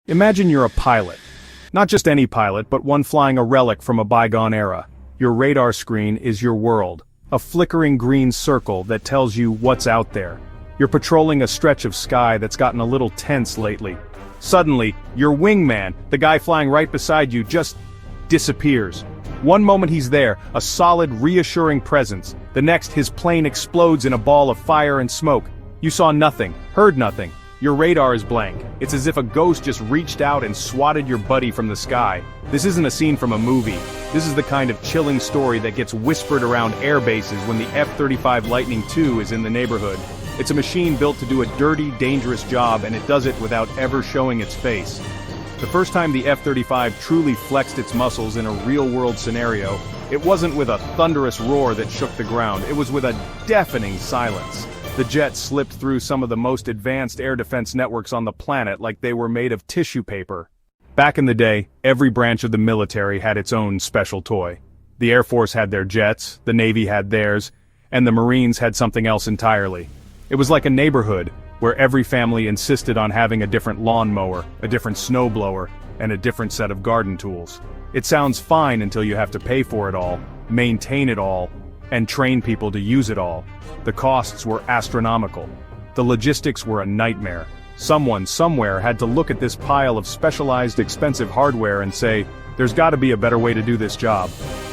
Imagine you're a pilot. Not just any pilot, but one flying a relic from a bygone era. Your radar screen is your world, a flickering green circle that tells you what's out there. You're patrolling a stretch of sky that's gotten a little tense lately. Suddenly, your wingman, the guy flying right beside you, just disappears. One moment he's there, a solid, reassuring presence. The next, his plane explodes in a ball of fire and smoke. You saw nothing, heard nothing. Your radar is blank. It's as if a ghost just reached out and swatted your buddy from the sky. This isn't a scene from a movie. This is the kind of chilling story that gets whispered around air bases when the F-35 Lightning II is in the neighborhood. It's a machine built to do a dirty, dangerous job, and it does it without ever showing its face. The first time the F-35 truly flexed its muscles in a real-world scenario, it wasn't with a thunderous roar that shook the ground, it was with a deafening silence. The jet slipped through some of the most advanced air defense networks on the planet like they were made of tissue paper. Back in the day, every branch of the military had its own special toy. The Air Force had their jets, the Navy had theirs, and the Marines had something else entirely. It was like a neighborhood, where every family insisted on having a different lawnmower, a different snowblower, and a different set of garden tools. It sounds fine until you have to pay for it all, maintain it all, and train people to use it all. The costs were astronomical. The logistics were a nightmare. Someone, somewhere had to look at this pile of specialized expensive hardware and say, there's gotta be a better way to do this job.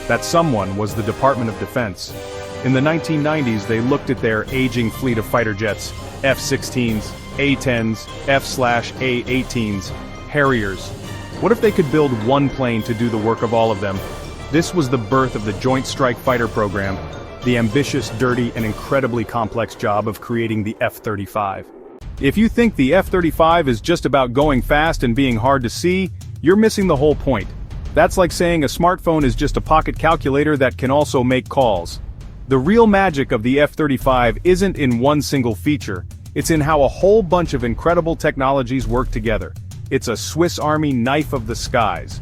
That someone was the Department of Defense. In the 1990s, they looked at their aging fleet of fighter jets, F-16s, A-10s, F/A-18s, Harriers. What if they could build one plane to do the work of all of them? This was the birth of the Joint Strike Fighter program, the ambitious, dirty, and incredibly complex job of creating the F-35. If you think the F-35 is just about going fast and being hard to see, you're missing the whole point. That's like saying a smartphone is just a pocket calculator that can also make calls. The real magic of the F-35 isn't in one single feature, it's in how a whole bunch of incredible technologies work together. It's a Swiss Army knife of the skies.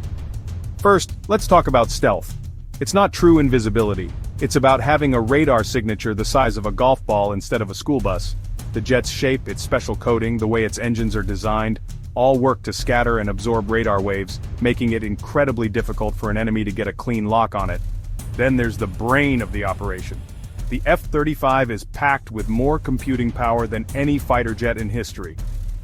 First, let's talk about stealth. It's not true invisibility. It's about having a radar signature the size of a golf ball instead of a school bus. The jet's shape, its special coating, the way its engines are designed, all work to scatter and absorb radar waves, making it incredibly difficult for an enemy to get a clean lock on it. Then there's the brain of the operation. The F-35 is packed with more computing power than any fighter jet in history.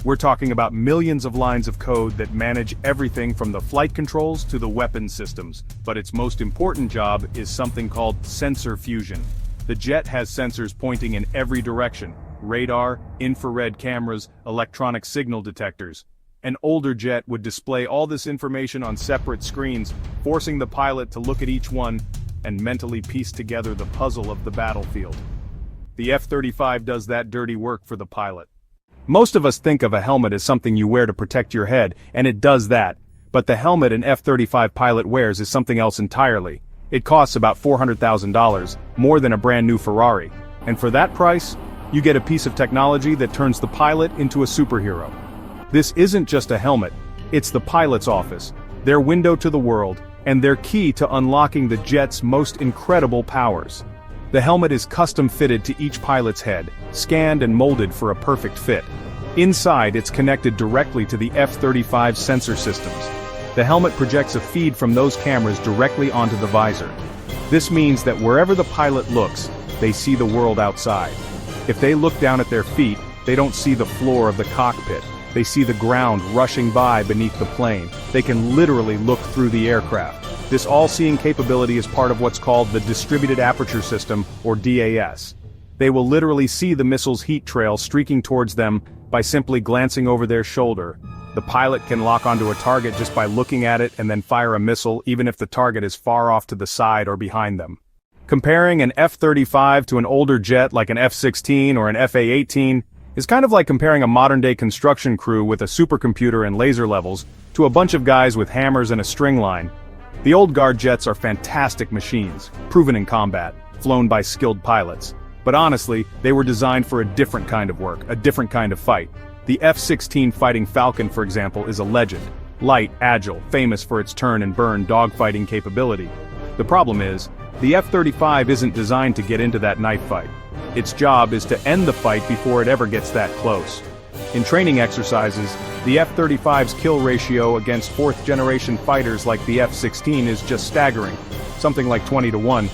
We're talking about millions of lines of code that manage everything from the flight controls to the weapon systems. But its most important job is something called sensor fusion. The jet has sensors pointing in every direction: radar, infrared cameras, electronic signal detectors. An older jet would display all this information on separate screens, forcing the pilot to look at each one and mentally piece together the puzzle of the battlefield. The F-35 does that dirty work for the pilot. Most of us think of a helmet as something you wear to protect your head, and it does that. But the helmet an F-35 pilot wears is something else entirely. It costs about $400,000, more than a brand new Ferrari. And for that price, you get a piece of technology that turns the pilot into a superhero. This isn't just a helmet, it's the pilot's office, their window to the world, and their key to unlocking the jet's most incredible powers. The helmet is custom fitted to each pilot's head, scanned and molded for a perfect fit. Inside, it's connected directly to the F-35 sensor systems. The helmet projects a feed from those cameras directly onto the visor. This means that wherever the pilot looks, they see the world outside. If they look down at their feet, they don't see the floor of the cockpit. They see the ground rushing by beneath the plane. They can literally look through the aircraft. This all-seeing capability is part of what's called the Distributed Aperture System, or DAS. They will literally see the missile's heat trail streaking towards them by simply glancing over their shoulder. The pilot can lock onto a target just by looking at it and then fire a missile even if the target is far off to the side or behind them. Comparing an F-35 to an older jet like an F-16 or an F/A-18 is kind of like comparing a modern-day construction crew with a supercomputer and laser levels to a bunch of guys with hammers and a string line. The old guard jets are fantastic machines, proven in combat, flown by skilled pilots. But honestly, they were designed for a different kind of work, a different kind of fight. The F-16 Fighting Falcon, for example, is a legend. Light, agile, famous for its turn and burn dogfighting capability. The problem is, the F-35 isn't designed to get into that knife fight. Its job is to end the fight before it ever gets that close. In training exercises, the F-35's kill ratio against fourth-generation fighters like the F-16 is just staggering, something like 20-1.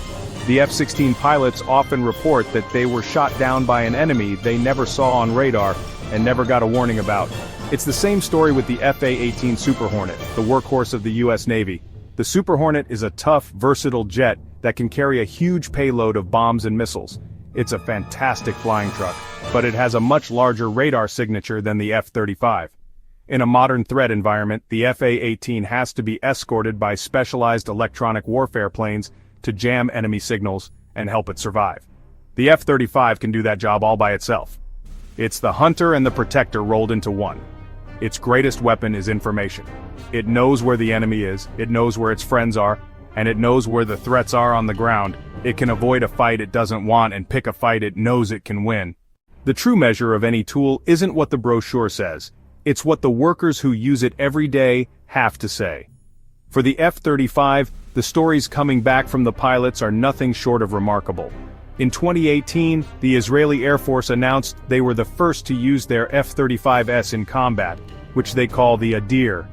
The F-16 pilots often report that they were shot down by an enemy they never saw on radar and never got a warning about. It's the same story with the F/A-18 Super Hornet, the workhorse of the US Navy. The Super Hornet is a tough, versatile jet that can carry a huge payload of bombs and missiles. It's a fantastic flying truck, but it has a much larger radar signature than the F-35. In a modern threat environment, the F/A-18 has to be escorted by specialized electronic warfare planes to jam enemy signals and help it survive. The F-35 can do that job all by itself. It's the hunter and the protector rolled into one. Its greatest weapon is information. It knows where the enemy is, it knows where its friends are, and it knows where the threats are on the ground. It can avoid a fight it doesn't want and pick a fight it knows it can win. The true measure of any tool isn't what the brochure says. It's what the workers who use it every day have to say. For the F-35, the stories coming back from the pilots are nothing short of remarkable. In 2018, the Israeli Air Force announced they were the first to use their F-35S in combat, which they call the Adir.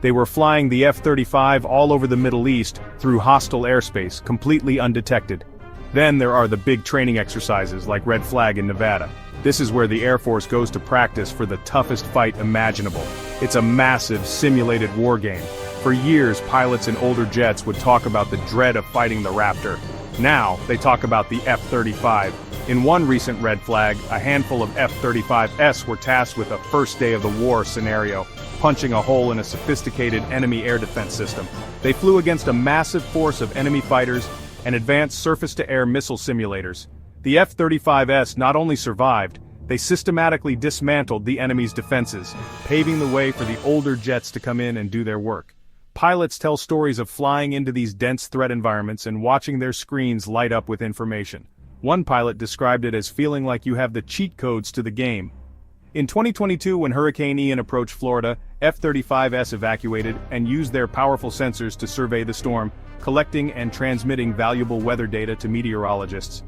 They were flying the F-35 all over the Middle East through hostile airspace, completely undetected. Then there are the big training exercises like Red Flag in Nevada. This is where the Air Force goes to practice for the toughest fight imaginable. It's a massive, simulated war game. For years, pilots in older jets would talk about the dread of fighting the Raptor. Now, they talk about the F-35. In one recent Red Flag, a handful of F-35s were tasked with a first day of the war scenario, punching a hole in a sophisticated enemy air defense system. They flew against a massive force of enemy fighters and advanced surface-to-air missile simulators. The F-35s not only survived, they systematically dismantled the enemy's defenses, paving the way for the older jets to come in and do their work. Pilots tell stories of flying into these dense threat environments and watching their screens light up with information. One pilot described it as feeling like you have the cheat codes to the game. In 2022, when Hurricane Ian approached Florida, F-35s evacuated and used their powerful sensors to survey the storm, collecting and transmitting valuable weather data to meteorologists.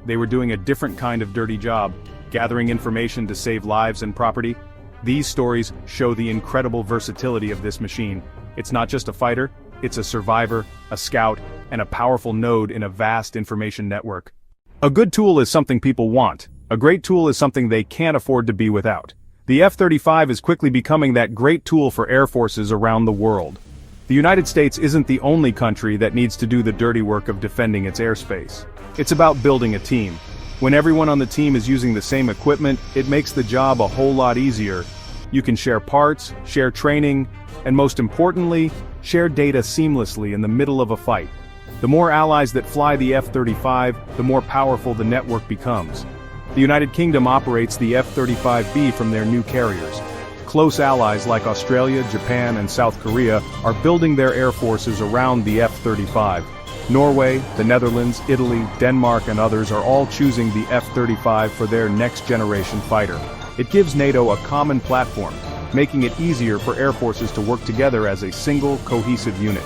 They were doing a different kind of dirty job, gathering information to save lives and property. These stories show the incredible versatility of this machine. It's not just a fighter, it's a survivor, a scout, and a powerful node in a vast information network. A good tool is something people want. A great tool is something they can't afford to be without. The F-35 is quickly becoming that great tool for air forces around the world. The United States isn't the only country that needs to do the dirty work of defending its airspace. It's about building a team. When everyone on the team is using the same equipment, it makes the job a whole lot easier. You can share parts, share training, and most importantly, share data seamlessly in the middle of a fight. The more allies that fly the F-35, the more powerful the network becomes. The United Kingdom operates the F-35B from their new carriers. Close allies like Australia, Japan, and South Korea are building their air forces around the F-35. Norway, the Netherlands, Italy, Denmark, and others are all choosing the F-35 for their next-generation fighter. It gives NATO a common platform, making it easier for air forces to work together as a single, cohesive unit.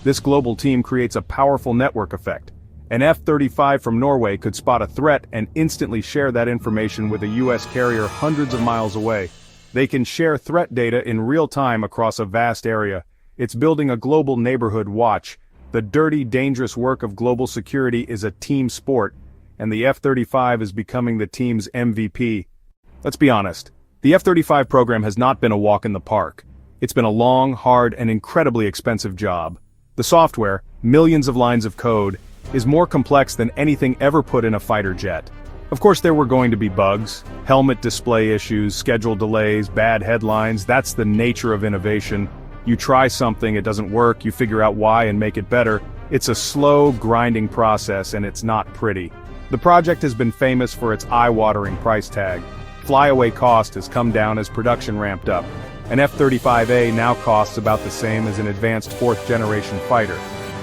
This global team creates a powerful network effect. An F-35 from Norway could spot a threat and instantly share that information with a US carrier hundreds of miles away. They can share threat data in real time across a vast area. It's building a global neighborhood watch. The dirty, dangerous work of global security is a team sport, and the F-35 is becoming the team's MVP. Let's be honest, the F-35 program has not been a walk in the park. It's been a long, hard, and incredibly expensive job. The software, millions of lines of code, is more complex than anything ever put in a fighter jet. Of course there were going to be bugs, helmet display issues, schedule delays, bad headlines. That's the nature of innovation. You try something, it doesn't work, you figure out why and make it better. It's a slow, grinding process, and it's not pretty. The project has been famous for its eye-watering price tag. Flyaway cost has come down as production ramped up. An F-35A now costs about the same as an advanced fourth-generation fighter.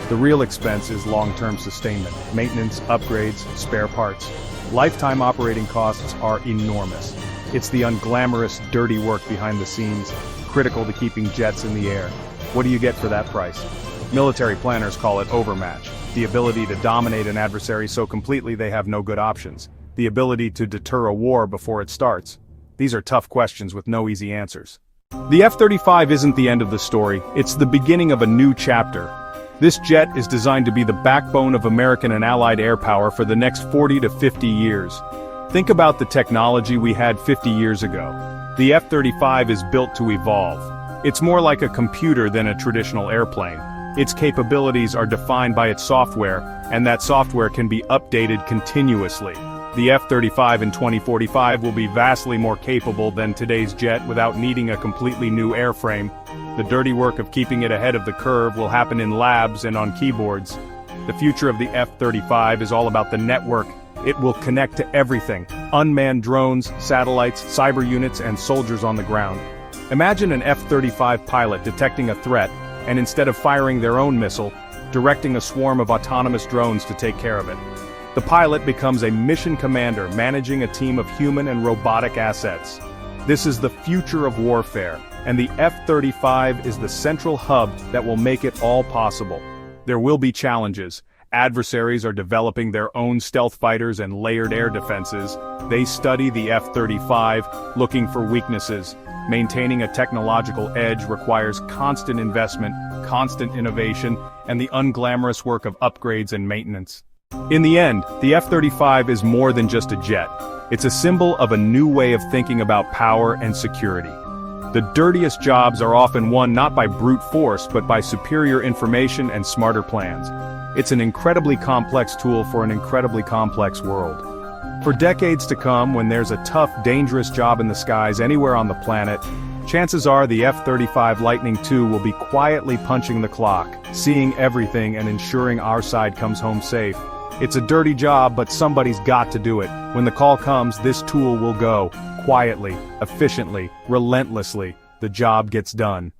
The real expense is long-term sustainment, maintenance, upgrades, spare parts. Lifetime operating costs are enormous. It's the unglamorous, dirty work behind the scenes, critical to keeping jets in the air. What do you get for that price? Military planners call it overmatch, the ability to dominate an adversary so completely they have no good options, the ability to deter a war before it starts. These are tough questions with no easy answers. The F-35 isn't the end of the story, it's the beginning of a new chapter. This jet is designed to be the backbone of American and Allied air power for the next 40 to 50 years. Think about the technology we had 50 years ago. The F-35 is built to evolve. It's more like a computer than a traditional airplane. Its capabilities are defined by its software, and that software can be updated continuously. The F-35 in 2045 will be vastly more capable than today's jet without needing a completely new airframe. The dirty work of keeping it ahead of the curve will happen in labs and on keyboards. The future of the F-35 is all about the network. It will connect to everything: unmanned drones, satellites, cyber units, and soldiers on the ground. Imagine an F-35 pilot detecting a threat, and instead of firing their own missile, directing a swarm of autonomous drones to take care of it. The pilot becomes a mission commander managing a team of human and robotic assets. This is the future of warfare, and the F-35 is the central hub that will make it all possible. There will be challenges. Adversaries are developing their own stealth fighters and layered air defenses. They study the F-35, looking for weaknesses. Maintaining a technological edge requires constant investment, constant innovation, and the unglamorous work of upgrades and maintenance. In the end, the F-35 is more than just a jet. It's a symbol of a new way of thinking about power and security. The dirtiest jobs are often won not by brute force but by superior information and smarter plans. It's an incredibly complex tool for an incredibly complex world. For decades to come, when there's a tough, dangerous job in the skies anywhere on the planet, chances are the F-35 Lightning II will be quietly punching the clock, seeing everything and ensuring our side comes home safe. It's a dirty job, but somebody's got to do it. When the call comes, this tool will go. Quietly, efficiently, relentlessly, the job gets done.